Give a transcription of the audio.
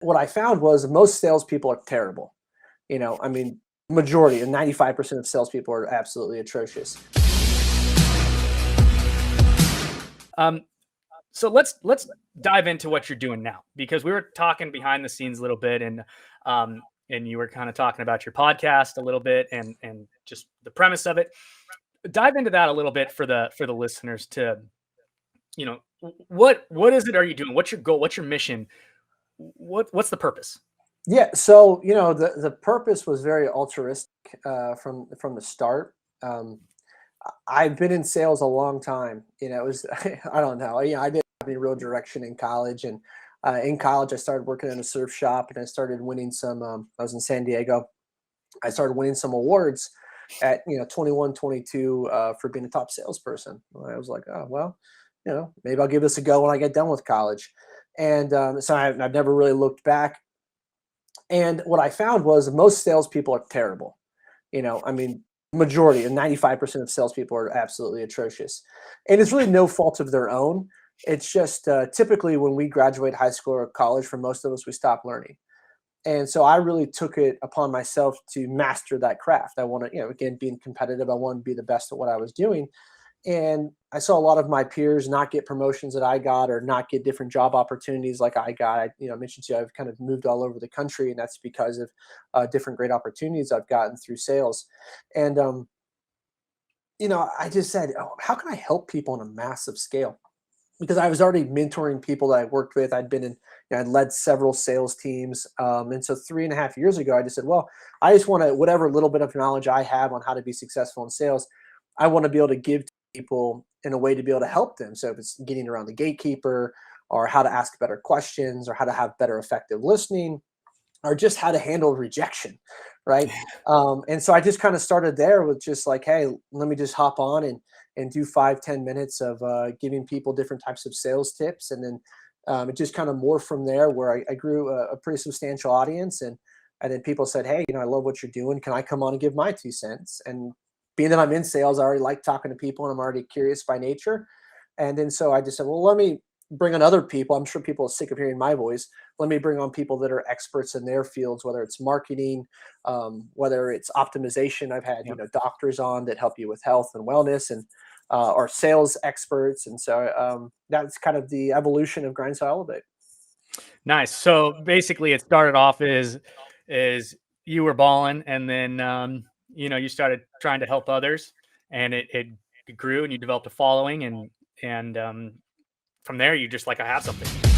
What I found was most salespeople are terrible. I mean, majority and 95% of salespeople are absolutely atrocious. Um, so let's dive into what you're doing now, because we were talking behind the scenes a little bit, and you were kind of talking about your podcast a little bit, and just the premise of it. Dive into that a little bit for the listeners to, what is it are you doing? What's your goal? What's your mission? What's the purpose? Yeah, so the purpose was very altruistic from the start. Um, I've been in sales a long time. It was I don't know. I didn't have any real direction in college, and in college I started working in a surf shop, and I started winning some. I was in San Diego. I started winning some awards at 21, 22 for being a top salesperson. I was like, oh well, maybe I'll give this a go when I get done with college. And so I've never really looked back. And what I found was most salespeople are terrible. I mean, majority and 95% of salespeople are absolutely atrocious. And it's really no fault of their own. It's just typically when we graduate high school or college, for most of us, we stop learning. And so I really took it upon myself to master that craft. I want to, again, being competitive, I want to be the best at what I was doing. And I saw a lot of my peers not get promotions that I got, or not get different job opportunities like I got. I mentioned to you, I've kind of moved all over the country, and that's because of different great opportunities I've gotten through sales. And, I just said, oh, how can I help people on a massive scale? Because I was already mentoring people that I worked with. I'd been in, I'd led several sales teams. And so 3.5 years ago, I just said, well, I just want to, whatever little bit of knowledge I have on how to be successful in sales, I want to be able to give to people in a way to be able to help them. So if it's getting around the gatekeeper, or how to ask better questions, or how to have better effective listening, or just how to handle rejection, right? And so I just kind of started there with just like, hey, let me just hop on and do 5-10 minutes of giving people different types of sales tips. And then it just kind of morphed from there, where I grew a pretty substantial audience. And then people said, hey, I love what you're doing. Can I come on and give my 2 cents? And being that I'm in sales, I already like talking to people, and I'm already curious by nature. And then so I just said, well, let me bring on other people. I'm sure people are sick of hearing my voice. Let me bring on people that are experts in their fields, whether it's marketing, whether it's optimization. I've had, Yep. doctors on that help you with health and wellness, and or sales experts. And so that's kind of the evolution of Grind Style Elevate. Nice. So basically, it started off as you were balling, and then you started trying to help others, and it grew, and you developed a following, and from there, you just like, I have something.